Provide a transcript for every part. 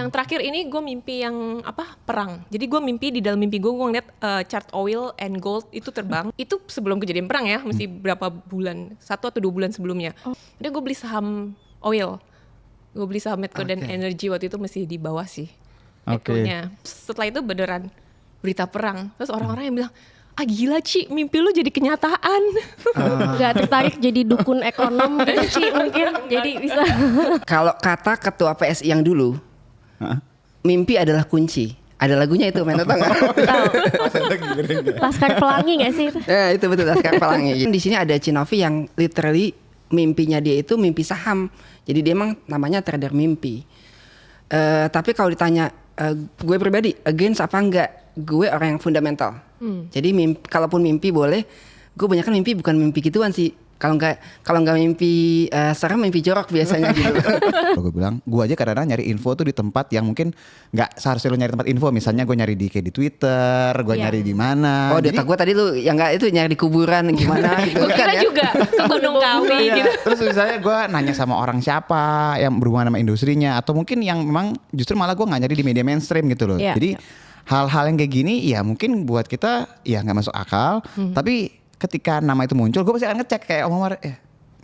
Yang terakhir ini gue mimpi yang perang. Jadi gue mimpi di dalam mimpi gue ngeliat chart oil and gold itu terbang. Itu sebelum kejadian perang ya, mesti berapa bulan, 1 atau 2 bulan sebelumnya. Udah gue beli saham oil, gue beli saham Medco dan Energy waktu itu masih di bawah sih Medco-nya. Setelah itu beneran berita perang. Terus orang-orang yang bilang, gila Ci, mimpi lu jadi kenyataan. Gak tertarik jadi dukun ekonom gitu Ci mungkin. Jadi bisa. Kalau kata ketua PSI yang dulu, mimpi adalah kunci. Ada lagunya itu, main tau nggak? Laskar Pelangi nggak sih itu? Ya itu betul, Laskar Pelangi. Di sini ada Cinovi yang literally mimpinya dia itu mimpi saham. Jadi dia emang namanya trader mimpi. Tapi kalau ditanya gue pribadi against apa enggak, gue orang yang fundamental. Jadi kalaupun mimpi boleh, gue banyak kan mimpi bukan mimpi gituan sih. Kalau nggak mimpi serem, mimpi jorok biasanya gitu. Gue bilang, gue aja kadang-kadang nyari info tuh di tempat yang mungkin nggak seharusnya lo nyari tempat info. Misalnya gue nyari kayak di Twitter, gue nyari di mana. Oh, di otak gue tadi lu yang nggak itu nyari di kuburan gimana gitu. Gue kira juga ke Gunung Kawi gitu. Terus misalnya gue nanya sama orang siapa yang berhubungan sama industrinya, atau mungkin yang memang justru malah gue nggak nyari di media mainstream gitu loh. Jadi hal-hal yang kayak gini ya mungkin buat kita ya nggak masuk akal, tapi ketika nama itu muncul, gue pasti akan ngecek kayak Om Omar,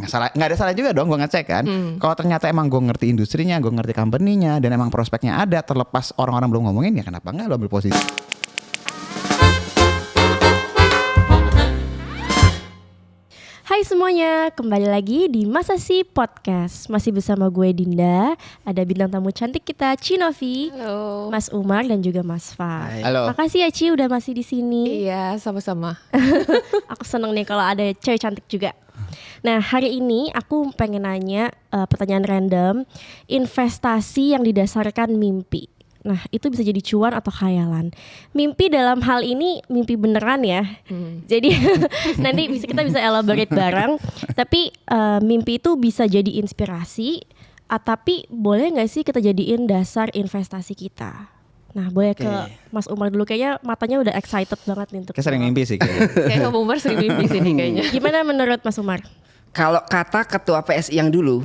nggak ada salah juga dong gue ngecek kan. Kalau ternyata emang gue ngerti industrinya, gue ngerti company-nya, dan emang prospeknya ada, terlepas orang-orang belum ngomongin, ya kenapa nggak lo ambil posisi. Hai semuanya, kembali lagi di Masa Si Podcast. Masih bersama gue Dinda, ada bintang tamu cantik kita Cinovi, Halo. Mas Umar dan juga Mas Fah. Halo. Makasih ya Ci udah masih di sini. Iya, sama-sama. Aku seneng nih kalau ada cewek cantik juga. Nah hari ini aku pengen nanya pertanyaan random, investasi yang didasarkan mimpi. Nah itu bisa jadi cuan atau khayalan. Mimpi dalam hal ini mimpi beneran ya. Jadi nanti kita bisa elaborate bareng. Tapi mimpi itu bisa jadi inspirasi. Tapi boleh gak sih kita jadiin dasar investasi kita? Nah boleh ke Mas Umar dulu, kayaknya matanya udah excited banget nih untuk Kayak sering mimpi sih kayaknya. Kayak Om Umar sering mimpi sini kayaknya. Gimana menurut Mas Umar? Kalau kata ketua PSI yang dulu,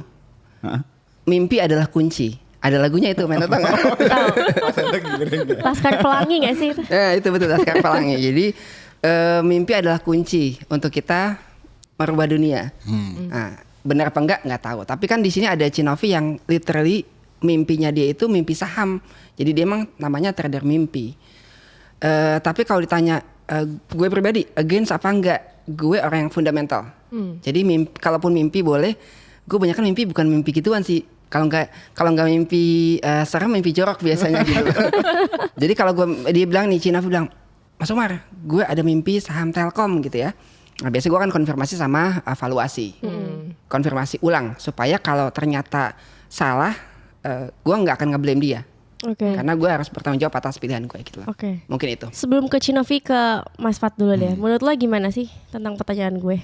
mimpi adalah kunci. Ada lagunya itu, main tau nggak? Laskar Pelangi gak sih itu? Ya itu betul, Laskar Pelangi. Jadi mimpi adalah kunci untuk kita merubah dunia. Nah, benar apa enggak nggak tahu. Tapi kan di sini ada Cinovi yang literally mimpinya dia itu mimpi saham. Jadi dia emang namanya trader mimpi. Tapi kalau ditanya gue pribadi against apa enggak, gue orang yang fundamental. Jadi kalaupun mimpi boleh, gue banyak kan mimpi bukan mimpi gituan sih. Kalau nggak mimpi serem, mimpi jorok biasanya gitu. Jadi kalau dia bilang nih, Cinovi bilang, Mas Umar, gue ada mimpi saham Telkom gitu ya. Nah, biasanya gue akan konfirmasi sama valuasi, konfirmasi ulang supaya kalau ternyata salah, gue nggak akan nge-blame dia. Karena gue harus bertanggung jawab atas pilihan gue gitu loh. Mungkin itu. Sebelum ke Cinovi, ke Mas Fat dulu deh. Menurut lo gimana sih tentang pertanyaan gue?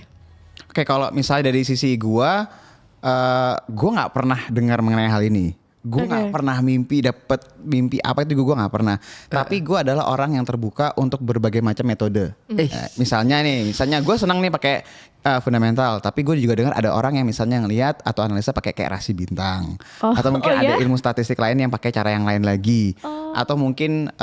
Oke, kalau misalnya dari sisi gue nggak pernah dengar mengenai hal ini. Gue nggak pernah mimpi dapet mimpi apa itu, gue nggak pernah. Tapi gue adalah orang yang terbuka untuk berbagai macam metode. Misalnya gue senang nih pakai fundamental. Tapi gue juga dengar ada orang yang misalnya ngelihat atau analisa pakai kayak rasi bintang. Atau mungkin ada ilmu statistik lain yang pakai cara yang lain lagi. Atau mungkin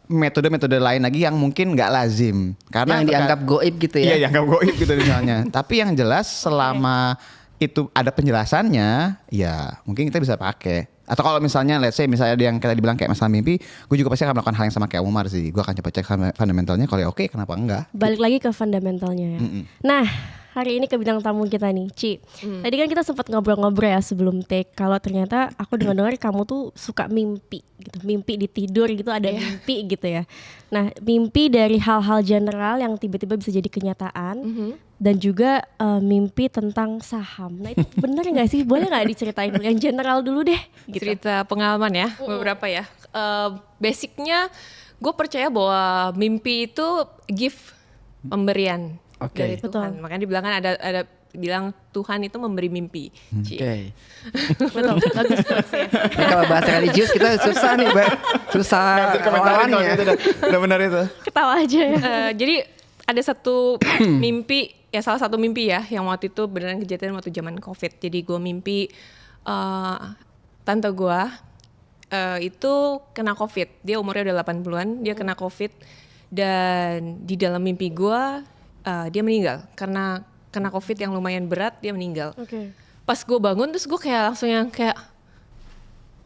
metode-metode lain lagi yang mungkin nggak lazim. Karena yang dianggap goib gitu ya. Iya, dianggap goib gitu misalnya. Tapi yang jelas selama itu ada penjelasannya, ya mungkin kita bisa pakai. Atau kalau misalnya let's say misalnya yang kita dibilang kayak masalah mimpi, gue juga pasti akan melakukan hal yang sama kayak Umar sih. Gue akan coba cek fundamentalnya, kalau oke kenapa enggak. Balik lagi ke fundamentalnya ya. Nah hari ini ke bidang tamu kita nih, Ci. Tadi kan kita sempat ngobrol-ngobrol ya sebelum take, kalau ternyata aku dengar-dengar kamu tuh suka mimpi gitu. Mimpi di tidur gitu, ada mimpi gitu ya. Nah mimpi dari hal-hal general yang tiba-tiba bisa jadi kenyataan. Dan juga mimpi tentang saham. Nah itu bener gak sih? Boleh gak diceritain yang general dulu deh gitu. Cerita pengalaman ya, beberapa ya. Basicnya gue percaya bahwa mimpi itu gift, pemberian dari Tuhan. Makanya dibilang kan ada bilang Tuhan itu memberi mimpi. Betul, bagus ya. Nah, kalau bahasa religius kita susah nih, susah lawannya. Udah benar itu. Ketawa aja ya. Jadi ada satu mimpi, ya salah satu mimpi ya, yang waktu itu beneran kejadian waktu zaman COVID. Jadi gue mimpi tante gue itu kena COVID. Dia umurnya udah 80-an, dia kena COVID. Dan di dalam mimpi gue, dia meninggal. Karena kena COVID yang lumayan berat, dia meninggal. Pas gue bangun, terus gue kayak langsung yang kayak,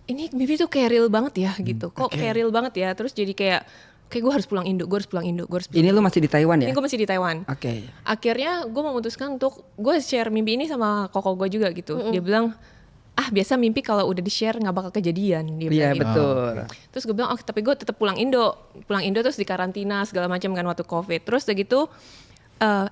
ini mimpi tuh kayak real banget ya gitu. Kok kayak real banget ya, terus jadi kayak gue harus pulang Indo, gue harus pulang Indo. Ini lu masih di Taiwan ya? Ini gue masih di Taiwan. Oke. Akhirnya gue memutuskan untuk gue share mimpi ini sama koko gue juga gitu. Dia bilang, biasa mimpi kalau udah di-share nggak bakal kejadian. Dia Iya bilang gitu. betul. Terus gue bilang, tapi gue tetap pulang Indo terus di karantina segala macam kan waktu COVID. Terus udah gitu,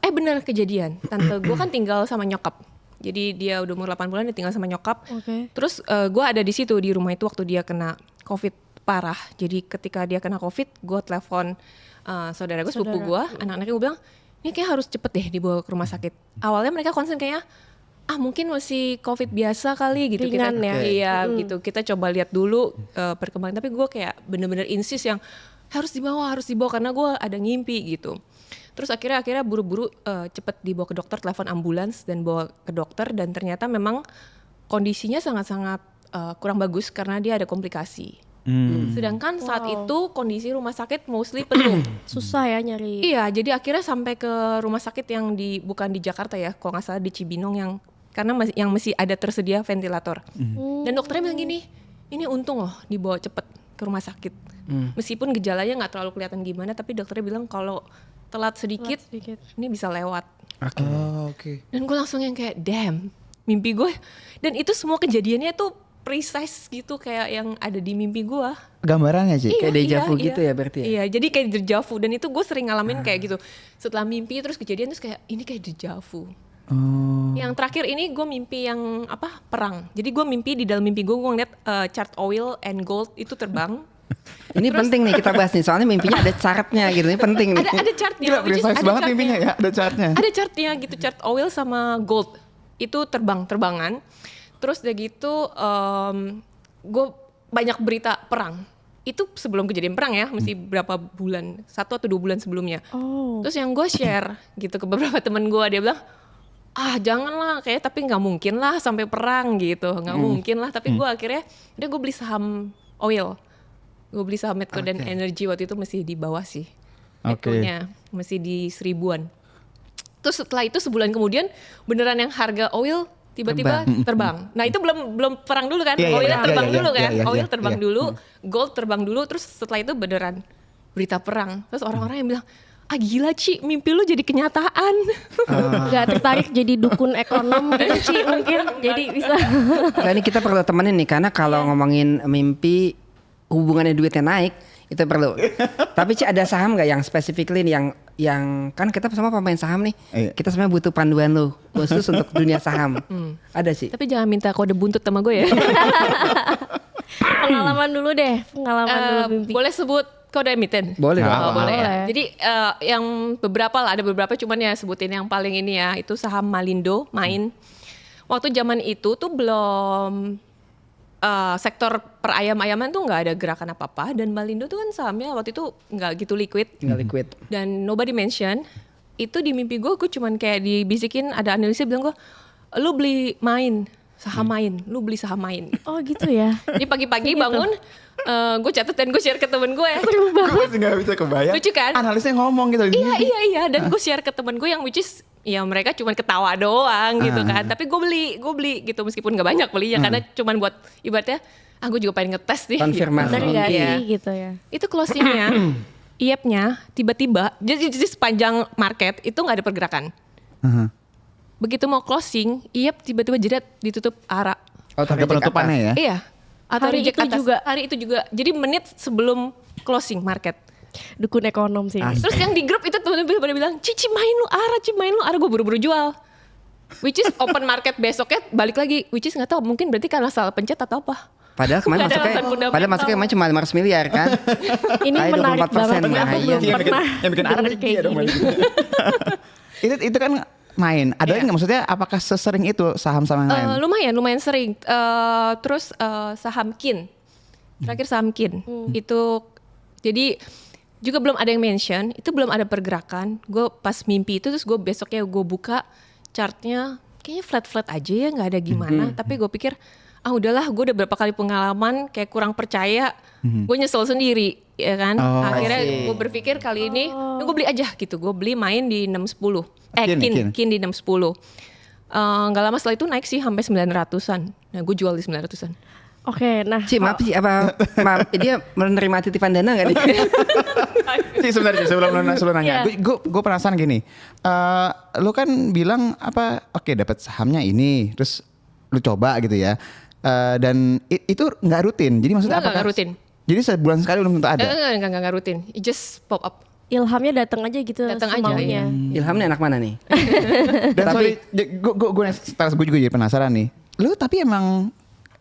bener kejadian. Tante gue kan tinggal sama nyokap. Jadi dia udah umur 80-an, dia tinggal sama nyokap. Terus gue ada di situ di rumah itu waktu dia kena COVID parah. Jadi ketika dia kena COVID, gue telepon saudara gue, sepupu gue, anak-anaknya gue bilang, ini kayak harus cepet deh dibawa ke rumah sakit. Awalnya mereka concern kayaknya, mungkin masih COVID biasa kali gitu. Ringan kita, ya. Iya gitu, kita coba lihat dulu perkembangan. Tapi gue kayak bener-bener insist yang harus dibawa karena gue ada ngimpi gitu. Terus akhirnya buru-buru cepet dibawa ke dokter, telepon ambulans dan bawa ke dokter. Dan ternyata memang kondisinya sangat-sangat kurang bagus karena dia ada komplikasi. Sedangkan saat itu kondisi rumah sakit mostly penuh. Susah ya nyari. Iya, jadi akhirnya sampai ke rumah sakit yang bukan di Jakarta ya, kalau nggak salah di Cibinong yang yang masih ada tersedia ventilator. Dan dokternya bilang gini, ini untung loh dibawa cepet ke rumah sakit. Meskipun gejalanya nggak terlalu kelihatan gimana, tapi dokternya bilang kalau telat sedikit, ini bisa lewat. Oke. Dan gue langsung yang kayak, damn, mimpi gue. Dan itu semua kejadiannya tuh precise gitu kayak yang ada di mimpi gue. Gambarannya sih. Kayak deja vu gitu ya berarti ya? Iya, jadi kayak deja vu. Dan itu gue sering ngalamin kayak gitu. Setelah mimpi terus kejadian terus kayak ini kayak deja vu. Yang terakhir ini gue mimpi yang perang. Jadi gue mimpi di dalam mimpi gue ngeliat chart oil and gold itu terbang. Ini penting nih kita bahas nih, soalnya mimpinya ada chartnya gitu, ini penting nih. Ada chartnya. Gila, precise banget chartnya. mimpinya ya, ada chartnya. Ada chartnya gitu, chart oil sama gold. Itu terbangan. Terus udah gitu gue banyak berita perang. Itu sebelum kejadian perang ya, mesti berapa bulan, 1 atau 2 bulan sebelumnya. Terus yang gue share gitu ke beberapa temen gue, dia bilang, janganlah, kayak tapi nggak mungkin lah sampai perang gitu, nggak mungkin lah. Tapi gue akhirnya, gue beli saham oil, gue beli saham Medco dan Energy waktu itu masih di bawah sih, Medco-nya masih di 1000-an. Terus setelah itu sebulan kemudian beneran yang harga oil tiba-tiba terbang. Nah itu belum perang dulu kan, oilnya terbang dulu kan, oil terbang dulu, gold terbang dulu, terus setelah itu beneran berita perang. Terus orang-orang yang bilang, gila Ci, mimpi lu jadi kenyataan. Gak tertarik jadi dukun ekonom gitu Ci mungkin, jadi bisa. Nah ini kita perlu temenin nih, karena kalau ngomongin mimpi hubungannya duitnya naik, itu perlu. Tapi Ci ada saham nggak yang specifically nih yang kan kita semua pemain saham nih, kita sebenarnya butuh panduan lu khusus untuk dunia saham. Ada sih. Tapi jangan minta kode buntut sama gue ya. Pengalaman dulu deh, dulu mimpi. Boleh sebut kode emiten? Boleh dong. Boleh ya. Boleh. Jadi yang ada beberapa cuman ya sebutin yang paling ini ya, itu saham Malindo, Main. Waktu zaman itu tuh belum sektor perayam-ayaman tuh nggak ada gerakan apa-apa, dan Malindo tuh kan sahamnya waktu itu nggak gitu liquid. Nggak liquid. Dan nobody mention. Itu di mimpi gue cuman kayak dibisikin, ada analisnya bilang gue, lu beli Main, saham Main, lu beli saham Main. Oh gitu ya. Jadi pagi-pagi bangun, gue catat dan gue share ke temen gue. Gue sih nggak bisa kebayang. Lucu kan? Analisnya ngomong gitu. Iya, dan gue share ke temen gue yang which is ya mereka cuma ketawa doang gitu kan. Tapi gue beli gitu, meskipun nggak banyak belinya karena cuman buat ibaratnya, gue juga pengen ngetes nih. Konfirmasi. Bener gak Iya. sih gitu ya. Itu closingnya, IEP-nya tiba-tiba, jadi sepanjang market itu nggak ada pergerakan. Begitu mau closing, IEP tiba-tiba jerat ditutup ARA. Harga penutupannya ya. Iya. Atau Hari reject itu atas. juga. Hari itu juga. Jadi menit sebelum closing market. Dukun ekonom sih. Asli. Terus yang di grup itu temen-temen pada bilang, Cici main lu ARA, gue buru-buru jual. Which is open market besoknya balik lagi. Which is nggak tahu, mungkin berarti karena salah pencet atau apa. Padahal kemarin Nggak ada alasan masuknya fundamental. kemarin cuma 500 miliar kan. Ini Ayo, menarik 24%, banget. nah, Aku iya. belum pernah yang bikin arah denger kayak gini. Itu kan main. Ada lagi nggak, maksudnya apakah sesering itu saham-saham yang lain? Lumayan sering. Terus saham KIN. Terakhir saham KIN. Itu jadi juga belum ada yang mention, itu belum ada pergerakan. Gue pas mimpi itu terus gue besoknya gue buka chartnya, kayaknya flat-flat aja ya, nggak ada gimana. Tapi gue pikir udahlah, gue udah berapa kali pengalaman kayak kurang percaya, gue nyesel sendiri, ya kan. Akhirnya gue berpikir kali ini, gue beli aja gitu. Gue beli main di 610, kin di 610. Nggak lama setelah itu naik sih sampai 900-an. Nah, gue jual di 900-an. Oke, nah. Ci, maaf Ci, maaf, dia menerima titipan dana nggak nih? Ci, sebenarnya sebelum nanya, gue penasaran gini. Lu kan bilang oke, dapat sahamnya ini, terus lu coba gitu ya. Dan itu nggak rutin. Jadi maksudnya apa? Nggak rutin. Jadi sebulan sekali belum tentu ada. Enggak rutin. It just pop up. Ilhamnya datang aja gitu. Datang aja, semaunya. Ilham nih anak mana nih? Dan gue juga jadi penasaran nih. Lu tapi emang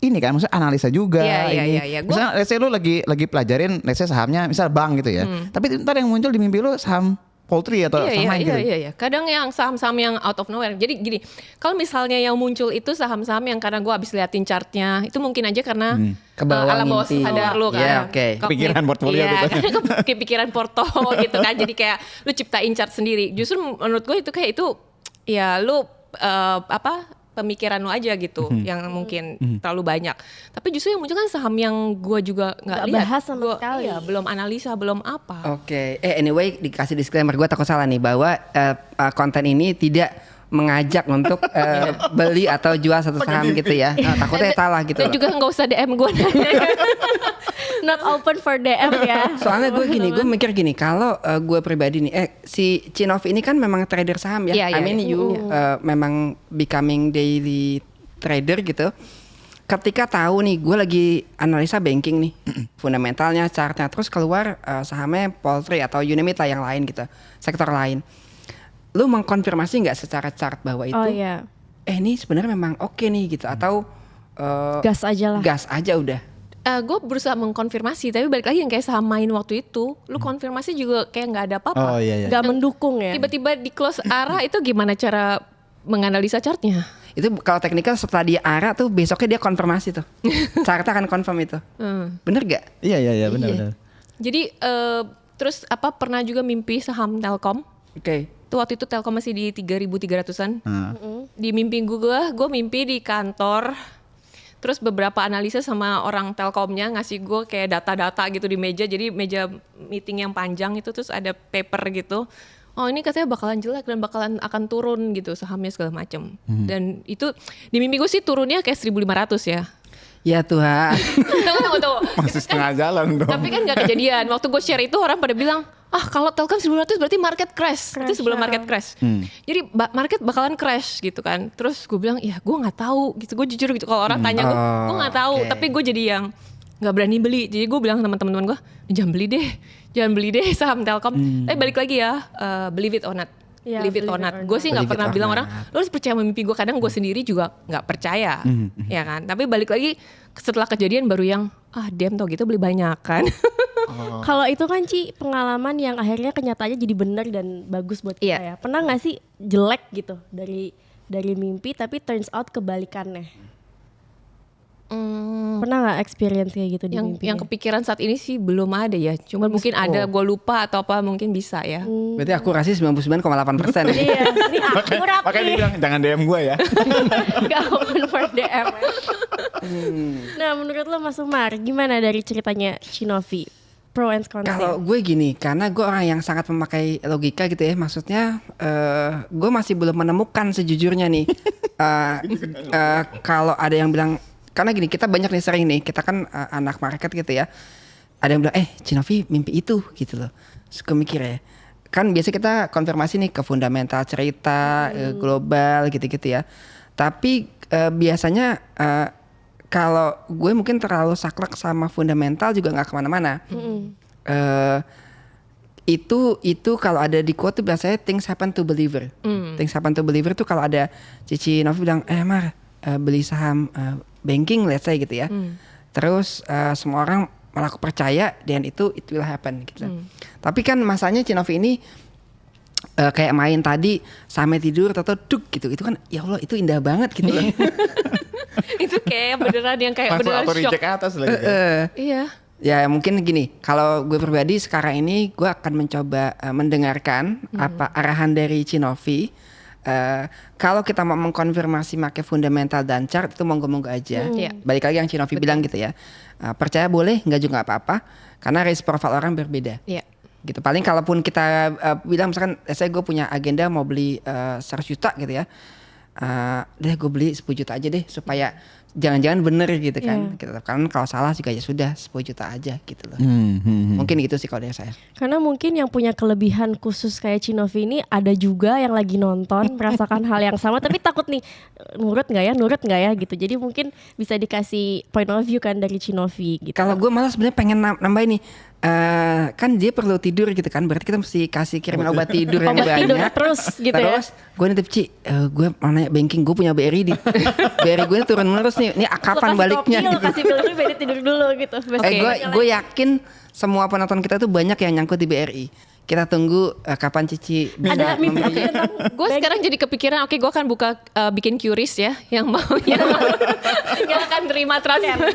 ini kan maksudnya analisa juga ini. Iya. Misalnya let's say lu lagi pelajarin let's say sahamnya misal bank gitu ya. Tapi ntar yang muncul di mimpi lu saham poultry atau saham lain gitu. Iya. Kadang yang saham-saham yang out of nowhere. Jadi gini, kalau misalnya yang muncul itu saham-saham yang karena gue abis liatin chartnya, itu mungkin aja karena alam bawah sadar lu kan. Iya, oke. Kepikiran portfolio gitu. Iya, kepikiran porto gitu kan. Jadi kayak lu ciptain chart sendiri. Justru menurut gue itu kayak itu ya lu pemikiran lu aja gitu yang mungkin terlalu banyak. Tapi justru yang muncul kan saham yang gue juga nggak lihat. bahas sama sekali. Iya, belum analisa, belum apa. Oke. Anyway, dikasih disclaimer, gue takut salah nih bahwa konten ini tidak mengajak untuk beli atau jual satu saham gitu ya. Takutnya salah gitu Dan loh. juga nggak usah DM gue nanya. Not open for DM ya. Soalnya gue mikir gini, kalau gue pribadi nih, si Chinov ini kan memang trader saham ya. Iya, I mean you memang becoming daily trader gitu. Ketika tahu nih, gue lagi analisa banking nih, fundamentalnya, chartnya, terus keluar sahamnya poultry atau you name it lah yang lain gitu, sektor lain. Lu mengkonfirmasi nggak secara chart bahwa itu, ini sebenarnya memang oke nih gitu, atau gas aja lah. Gas aja udah. Gue berusaha mengkonfirmasi, tapi balik lagi yang kayak saham main waktu itu, lu konfirmasi juga kayak nggak ada apa-apa. Oh iya. Gak mendukung ya. Tiba-tiba di close arah itu gimana cara menganalisa chartnya? Itu kalau teknikal setelah dia arah tuh besoknya dia konfirmasi tuh. Chartnya akan confirm itu. Bener gak? Iya benar. Jadi terus pernah juga mimpi saham Telkom. Oke. Tuh waktu itu Telkom masih di 3.300-an. Di mimpi gue mimpi di kantor. Terus beberapa analisa sama orang Telkomnya ngasih gue kayak data-data gitu di meja. Jadi meja meeting yang panjang itu terus ada paper gitu. Oh ini katanya bakalan jelek dan bakalan akan turun gitu sahamnya segala macam. Dan itu di mimpi gue sih turunnya kayak 1.500 ya. Ya Tuhan. Tunggu. Masih setengah jalan dong. Tapi kan gak kejadian. Waktu gue share itu orang pada bilang, kalau Telkom 1.500 berarti market crash. Itu sebelum market crash. Jadi market bakalan crash gitu kan. Terus gue bilang, ya gue gak tahu gitu. Gue jujur gitu. Kalau orang tanya gue gak tahu. Okay. Tapi gue jadi yang gak berani beli. Jadi gue bilang sama teman-teman gue, jangan beli deh saham Telkom. Tapi balik lagi ya, believe it or not. Ya, Believe it or not. Gue sih nggak pernah bilang orang lo harus percaya sama mimpi gue. Kadang gue sendiri juga nggak percaya, ya kan. Tapi balik lagi setelah kejadian baru yang damn tau gitu beli banyak kan. Kalau itu kan Ci pengalaman yang akhirnya kenyataannya jadi benar dan bagus buat kita ya. Pernah nggak sih jelek gitu dari mimpi tapi turns out kebalikannya? Pernah nggak experience kayak gitu di mimpi? Yang kepikiran saat ini sih belum ada ya. Cuma mungkin ada, gue lupa atau apa mungkin bisa ya. Berarti akurasi 99,8%. Iya, ini akurat Makanya dia nih. bilang jangan DM gue ya. Gak open for DM. Nah menurut lo Mas Umar, gimana dari ceritanya Shinovi? Pro and cons. Kalau gue gini, karena gue orang yang sangat memakai logika gitu ya. Maksudnya gue masih belum menemukan sejujurnya nih. Kalau ada yang bilang, karena gini, kita banyak nih sering nih, kita kan anak market gitu ya. Ada yang bilang, Cinovi mimpi itu gitu loh. Suka mikir ya. Kan biasa kita konfirmasi nih ke fundamental cerita, global gitu-gitu ya. Tapi biasanya kalau gue mungkin terlalu saklek sama fundamental juga nggak kemana-mana. Itu kalau ada di quote tuh biasanya things happen to believer. Things happen to believer tuh kalau ada Cici Novi bilang, Mar beli saham banking let's say gitu ya. Terus semua orang malah percaya dan itu it will happen gitu. Tapi kan masanya Cinovi ini kayak main tadi sampai tidur atau duk gitu. Itu kan ya Allah itu indah banget gitu loh. Itu kayak beneran yang kayak Langsung beneran auto shock. reject atas lagi. Iya. Ya mungkin gini, kalau gue pribadi sekarang ini gue akan mencoba mendengarkan apa arahan dari Cinovi. Kalau kita mau mengkonfirmasi pakai fundamental dan chart itu monggo-monggo aja. Iya. Balik lagi yang Cinovi bilang gitu ya. Percaya boleh, nggak juga nggak apa-apa. Karena risk profile orang berbeda. Iya. Gitu. Paling kalaupun kita bilang misalkan saya gue punya agenda mau beli 100 juta gitu ya. Deh gue beli 10 juta aja deh supaya jangan-jangan bener gitu kan. Gitu. Kan kalau salah juga ya sudah 10 juta aja gitu loh. Mungkin gitu sih kalau dari saya. Karena mungkin yang punya kelebihan khusus kayak Cinovi ini ada juga yang lagi nonton merasakan hal yang sama tapi takut nih nurut nggak ya gitu. Jadi mungkin bisa dikasih point of view kan dari Cinovi gitu. Kalau gue malah sebenarnya pengen nambah ini. Kan dia perlu tidur gitu kan, berarti kita mesti kasih kirimin obat tidur yang Obat tidur banyak. terus gitu ya. Terus gue nitip Ci, gue mau nanya banking, gue punya BRI di BRI gue turun terus nih. Ini kapan baliknya? Lo kasih pil dulu, biar tidur dulu gitu. Gue yakin semua penonton kita tuh banyak yang nyangkut di BRI. Kita tunggu kapan Cici bisa Ada mimpi memberi. Gue sekarang jadi kepikiran, oke gue akan buka bikin QRIS ya, yang mau tinggal akan terima transfer,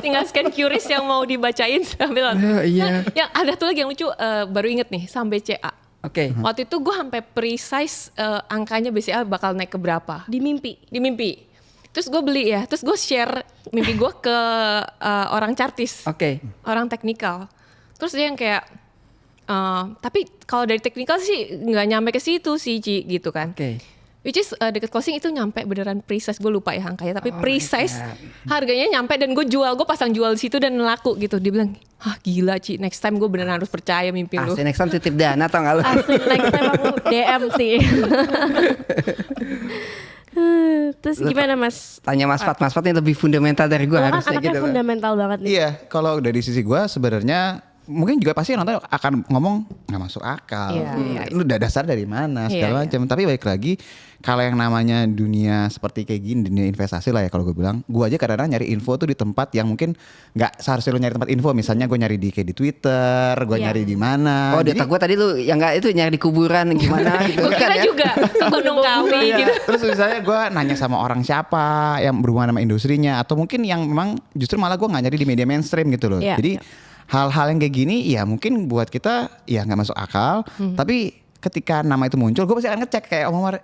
tinggal scan QRIS yang mau dibacain sambil. Iya. Yang ada tuh lagi yang lucu, baru inget nih sampai CA. Oke. Waktu itu gue sampai precise angkanya BCA bakal naik ke berapa Di mimpi. di mimpi. Terus gue beli ya, terus gue share mimpi gue ke orang chartis, Oke. orang teknikal. Terus dia yang kayak, tapi kalau dari teknikal sih nggak nyampe ke situ sih Ci gitu kan. Oke. Which is deket closing itu nyampe beneran precise, gue lupa ya angkanya, tapi Oh my precise God. harganya nyampe dan gue pasang jual di situ dan laku gitu. Dia bilang, gila Ci, next time gue beneran harus percaya mimpi lu. Asli next time titip dana tau gak lu? Asli next time aku DM sih. Terus gimana Mas? Tanya Mas Fat ini lebih fundamental dari gue Lo kan harusnya anaknya gitu. Loh. fundamental banget nih. Iya, kalau dari sisi gue sebenarnya mungkin juga pasti yang nonton akan ngomong nggak masuk akal. Iya. Lu udah dasar dari mana segala Iya, macam. Tapi balik lagi kalau yang namanya dunia seperti kayak gini, dunia investasi lah ya kalau gue bilang, gue aja kadang-kadang nyari info tuh di tempat yang mungkin nggak seharusnya lu nyari tempat info. Misalnya gue nyari kayak di Twitter, gue Iya. nyari di mana. Oh, Jadi- data gue tadi lu yang enggak itu nyari di kuburan gimana gitu. Gue Bukan kira ya? juga ke Gunung Kawi Iya. gitu. Terus misalnya gue nanya sama orang siapa yang berhubungan sama industrinya, atau mungkin yang memang justru malah gue nggak nyari di media mainstream gitu loh. Iya, Jadi hal-hal yang kayak gini ya mungkin buat kita ya nggak masuk akal. Tapi ketika nama itu muncul, gue pasti akan ngecek kayak Om Omar.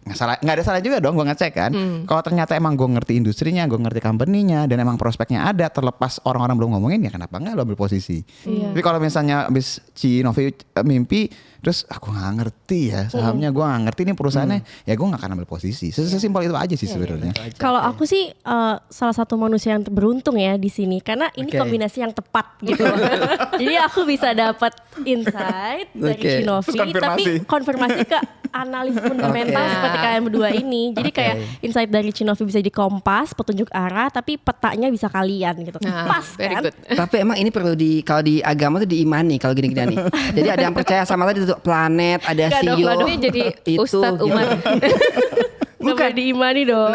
Nggak ada salah juga dong gue ngecek kan. Kalau ternyata emang gue ngerti industrinya, gue ngerti company-nya, dan emang prospeknya ada, terlepas orang-orang belum ngomongin, ya kenapa nggak lo ambil posisi. Iya. Tapi kalau misalnya abis Cinovi mimpi, terus aku nggak ngerti ya sahamnya, gue nggak ngerti nih perusahaannya, ya gue nggak akan ambil posisi. Sesimpel itu aja sih sebenarnya. Kalau aku sih salah satu manusia yang beruntung ya di sini karena ini Oke. kombinasi yang tepat gitu. Jadi aku bisa dapat insight dari Oke. Cinovi, Terus tapi konfirmasi. konfirmasi ke analis fundamental Oke. seperti kalian berdua ini. Jadi kayak insight dari Cinovi bisa di Kompas, petunjuk arah, tapi petanya bisa kalian gitu. Nah, Pas very kan? good. Tapi emang ini perlu kalau di agama tuh diimani kalau gini-gini nih. Jadi ada yang percaya sama tadi tuh planet, ada Nggak dong, CEO. Waduh, jadi itu, Ustadz gitu. Umar. Gak boleh diimani dong.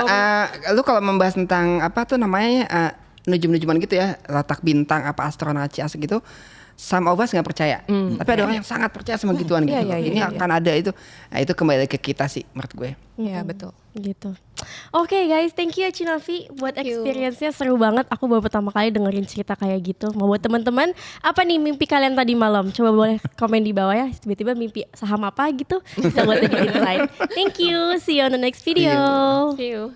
Lu kalau membahas tentang apa tuh namanya nujum-nujuman gitu ya, letak bintang apa astronaci gitu, some of us nggak percaya. Tapi ada orang yang sangat percaya sama gituan gitu. Iya, iya, Ini iya, akan ada itu. Nah, itu kembali ke kita sih menurut gue. Iya betul. Gitu. Oke guys, thank you ya Cinovi buat Thank you. experience-nya seru banget. Aku baru pertama kali dengerin cerita kayak gitu. Mau buat teman-teman, apa nih mimpi kalian tadi malam? Coba boleh komen di bawah ya. Tiba-tiba mimpi saham apa gitu. Bisa buat jadi insight. Thank you. See you on the next video. See you.